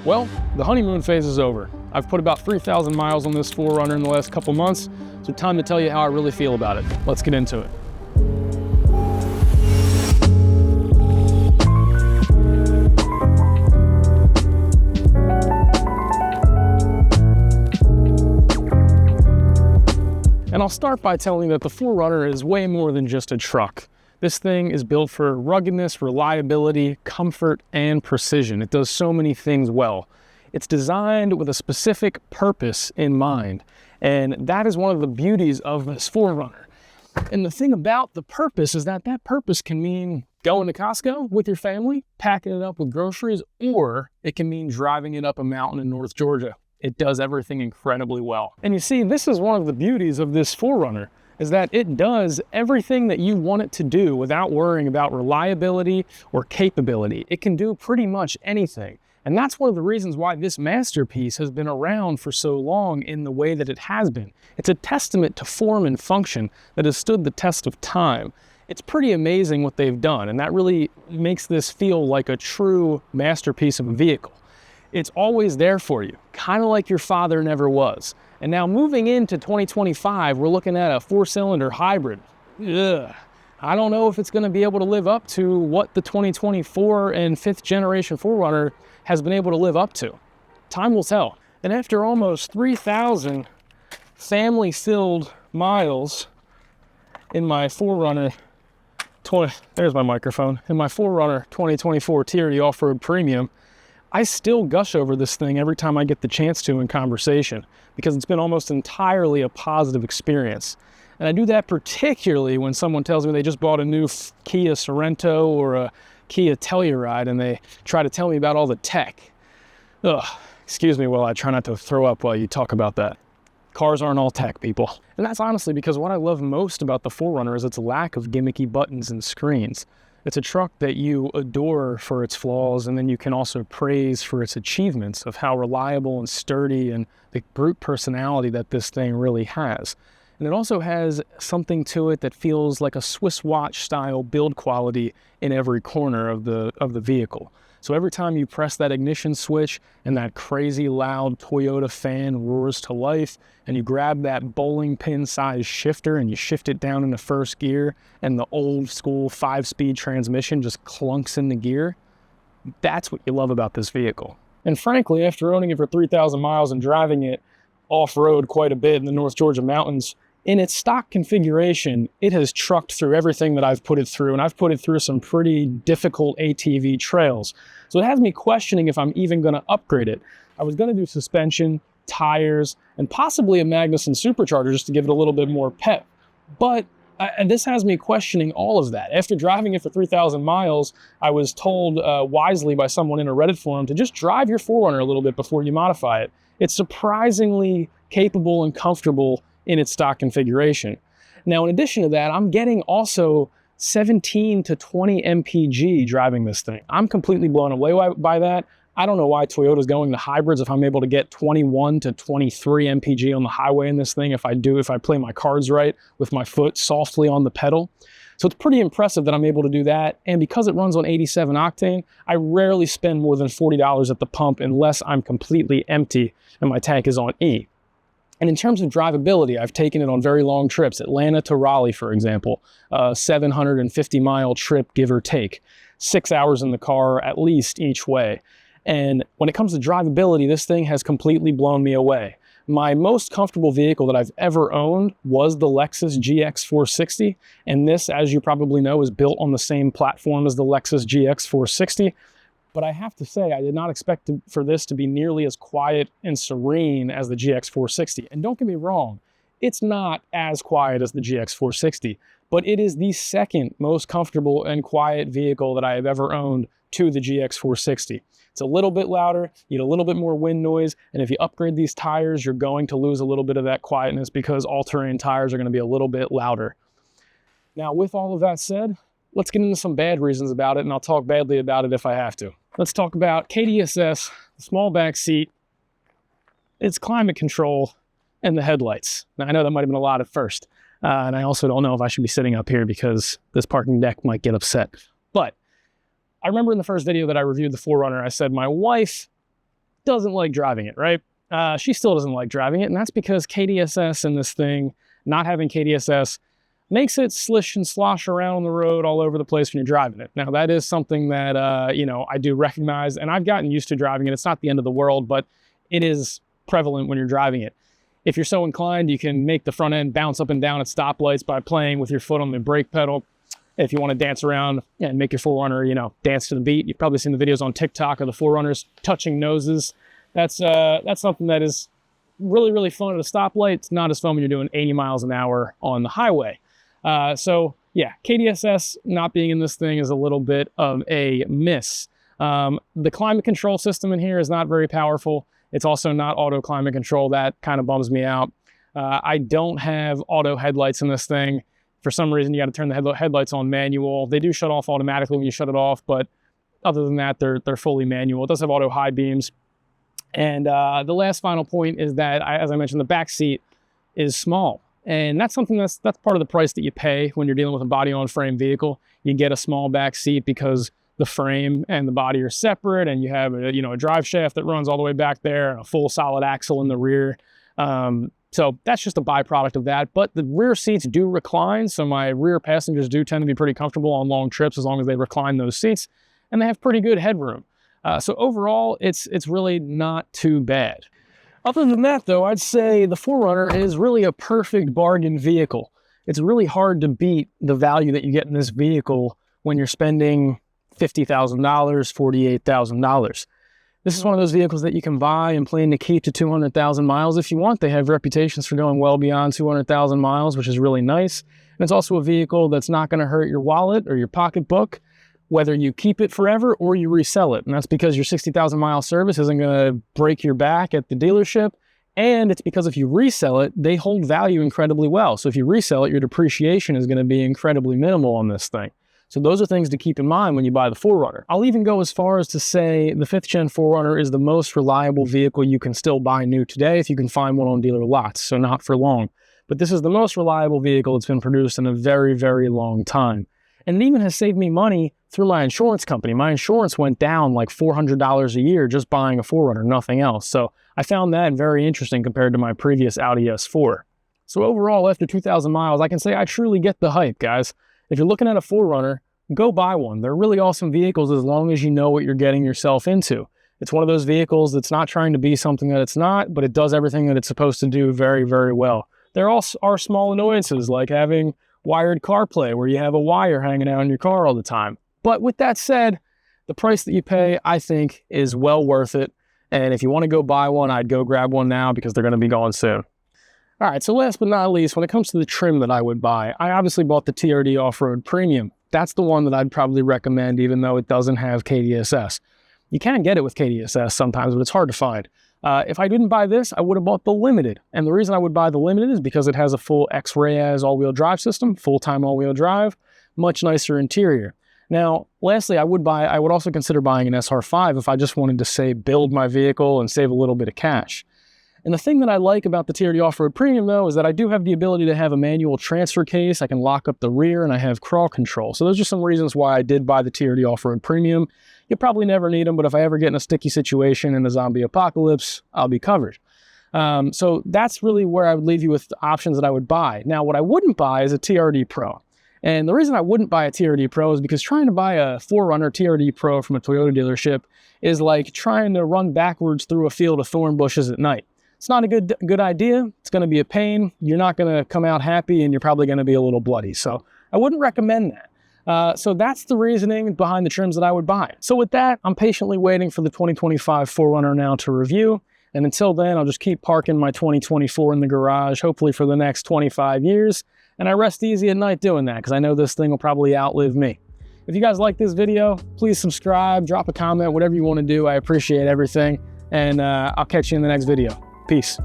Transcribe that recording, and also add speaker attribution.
Speaker 1: Well, the honeymoon phase is over. I've put about 3,000 miles on this 4Runner in the last couple months, so time to tell you how I really feel about it. Let's get into it. And I'll start by telling you that the 4Runner is way more than just a truck. This thing is built for ruggedness, reliability, comfort, and precision. It does so many things well. It's designed with a specific purpose in mind, and that is one of the beauties of this 4Runner. And the thing about the purpose is that that purpose can mean going to Costco with your family, packing it up with groceries, or it can mean driving it up a mountain in North Georgia. It does everything incredibly well. And you see, this is one of the beauties of this 4Runner, is that it does everything that you want it to do without worrying about reliability or capability. It can do pretty much anything. And that's one of the reasons why this masterpiece has been around for so long in the way that it has been. It's a testament to form and function that has stood the test of time. It's pretty amazing what they've done, and that really makes this feel like a true masterpiece of a vehicle. It's always there for you, kind of like your father never was. And now moving into 2025, we're looking at a 4-cylinder hybrid. Ugh. I don't know if it's going to be able to live up to what the 2024 and 5th generation 4Runner has been able to live up to. Time will tell. And after almost 3,000 family-filled miles in my 4Runner, there's my microphone, in my 4Runner 2024 TRD Off-Road Premium, I still gush over this thing every time I get the chance to in conversation, because it's been almost entirely a positive experience. And I do that particularly when someone tells me they just bought a new Kia Sorento or a Kia Telluride and they try to tell me about all the tech. Ugh, excuse me while I try not to throw up while you talk about that. Cars aren't all tech, people. And that's honestly because what I love most about the 4Runner is its lack of gimmicky buttons and screens. It's a truck that you adore for its flaws, and then you can also praise for its achievements of how reliable and sturdy and the brute personality that this thing really has. And it also has something to it that feels like a Swiss watch style build quality in every corner of the vehicle. So every time you press that ignition switch and that crazy loud Toyota fan roars to life, and you grab that bowling pin size shifter and you shift it down into first gear, and the old school 5-speed transmission just clunks in the gear, that's what you love about this vehicle. And frankly, after owning it for 3,000 miles and driving it off-road quite a bit in the North Georgia mountains, in its stock configuration, it has trucked through everything that I've put it through, and I've put it through some pretty difficult ATV trails. So it has me questioning if I'm even going to upgrade it. I was going to do suspension, tires, and possibly a Magnuson supercharger just to give it a little bit more pep. But and this has me questioning all of that. After driving it for 3,000 miles, I was told wisely by someone in a Reddit forum to just drive your 4Runner a little bit before you modify it. It's surprisingly capable and comfortable in its stock configuration. Now, in addition to that, I'm getting also 17 to 20 mpg driving this thing. I'm completely blown away by that. I don't know why Toyota's going to hybrids if I'm able to get 21 to 23 mpg on the highway in this thing if I play my cards right with my foot softly on the pedal. So it's pretty impressive that I'm able to do that. And because it runs on 87 octane, I rarely spend more than $40 at the pump unless I'm completely empty and my tank is on E. And in terms of drivability, I've taken it on very long trips, Atlanta to Raleigh, for example, a 750-mile trip, give or take, 6 hours in the car at least each way. And when it comes to drivability, this thing has completely blown me away. My most comfortable vehicle that I've ever owned was the Lexus GX 460, and this, as you probably know, is built on the same platform as the Lexus GX 460. But I have to say, I did not expect for this to be nearly as quiet and serene as the GX 460. And don't get me wrong, it's not as quiet as the GX 460, but it is the second most comfortable and quiet vehicle that I have ever owned to the GX 460. It's a little bit louder, you get a little bit more wind noise, and if you upgrade these tires, you're going to lose a little bit of that quietness because all-terrain tires are going to be a little bit louder. Now, with all of that said, let's get into some bad reasons about it, and I'll talk badly about it if I have to. Let's talk about KDSS, the small back seat, its climate control, and the headlights. Now, I know that might have been a lot at first, and I also don't know if I should be sitting up here because this parking deck might get upset. But I remember in the first video that I reviewed the 4Runner, I said my wife doesn't like driving it, right? She still doesn't like driving it, and that's because KDSS in this thing, not having KDSS, makes it slish and slosh around on the road all over the place when you're driving it. Now, that is something that, you know, I do recognize, and I've gotten used to driving it. It's not the end of the world, but it is prevalent when you're driving it. If you're so inclined, you can make the front end bounce up and down at stoplights by playing with your foot on the brake pedal. If you want to dance around and make your 4Runner, you know, dance to the beat. You've probably seen the videos on TikTok of the 4Runners touching noses. That's something that is really, really fun at a stoplight. It's not as fun when you're doing 80 miles an hour on the highway. So yeah, KDSS not being in this thing is a little bit of a miss. The climate control system in here is not very powerful. It's also not auto climate control. That kind of bums me out. I don't have auto headlights in this thing. For some reason, you got to turn the headlights on manual. They do shut off automatically when you shut it off, but other than that, they're fully manual. It does have auto high beams. And the last final point is that, as I mentioned, the back seat is small. And that's something that's part of the price that you pay when you're dealing with a body-on-frame vehicle. You get a small back seat because the frame and the body are separate, and you have a drive shaft that runs all the way back there and a full solid axle in the rear. So that's just a byproduct of that. But the rear seats do recline, so my rear passengers do tend to be pretty comfortable on long trips as long as they recline those seats, and they have pretty good headroom. So overall, it's really not too bad. Other than that, though, I'd say the 4Runner is really a perfect bargain vehicle. It's really hard to beat the value that you get in this vehicle when you're spending $50,000, $48,000. This is one of those vehicles that you can buy and plan to keep to 200,000 miles if you want. They have reputations for going well beyond 200,000 miles, which is really nice. And it's also a vehicle that's not going to hurt your wallet or your pocketbook, whether you keep it forever or you resell it. And that's because your 60,000 mile service isn't going to break your back at the dealership. And it's because if you resell it, they hold value incredibly well. So if you resell it, your depreciation is going to be incredibly minimal on this thing. So those are things to keep in mind when you buy the 4Runner. I'll even go as far as to say the 5th gen 4Runner is the most reliable vehicle you can still buy new today if you can find one on dealer lots, so not for long. But this is the most reliable vehicle that's been produced in a very, very long time. And it even has saved me money through my insurance company. My insurance went down like $400 a year just buying a 4Runner, nothing else. So I found that very interesting compared to my previous Audi S4. So overall, after 2,000 miles, I can say I truly get the hype, guys. If you're looking at a 4Runner, go buy one. They're really awesome vehicles as long as you know what you're getting yourself into. It's one of those vehicles that's not trying to be something that it's not, but it does everything that it's supposed to do very, very well. There also are small annoyances like having wired CarPlay where you have a wire hanging out in your car all the time. But with that said, the price that you pay, I think, is well worth it. And if you want to go buy one, I'd go grab one now because they're going to be going soon. All right, so last but not least, when it comes to the trim that I would buy, I obviously bought the TRD Off-Road Premium. That's the one that I'd probably recommend even though it doesn't have KDSS. You can get it with KDSS sometimes, but it's hard to find. If I didn't buy this, I would have bought the Limited. And the reason I would buy the Limited is because it has a full X-Rayaz all-wheel drive system, full-time all-wheel drive, much nicer interior. Now, lastly, I would also consider buying an SR5 if I just wanted to, say, build my vehicle and save a little bit of cash. And the thing that I like about the TRD Off-Road Premium, though, is that I do have the ability to have a manual transfer case. I can lock up the rear, and I have crawl control. So those are some reasons why I did buy the TRD Off-Road Premium. You'll probably never need them, but if I ever get in a sticky situation in a zombie apocalypse, I'll be covered. So that's really where I would leave you with the options that I would buy. Now, what I wouldn't buy is a TRD Pro. And the reason I wouldn't buy a TRD Pro is because trying to buy a 4Runner TRD Pro from a Toyota dealership is like trying to run backwards through a field of thorn bushes at night. It's not a good idea. It's going to be a pain. You're not going to come out happy, and you're probably going to be a little bloody. So I wouldn't recommend that. So that's the reasoning behind the trims that I would buy. So with that, I'm patiently waiting for the 2025 4Runner now to review. And until then, I'll just keep parking my 2024 in the garage, hopefully for the next 25 years. And I rest easy at night doing that because I know this thing will probably outlive me. If you guys like this video, please subscribe, drop a comment, whatever you want to do. I appreciate everything. And I'll catch you in the next video. Peace.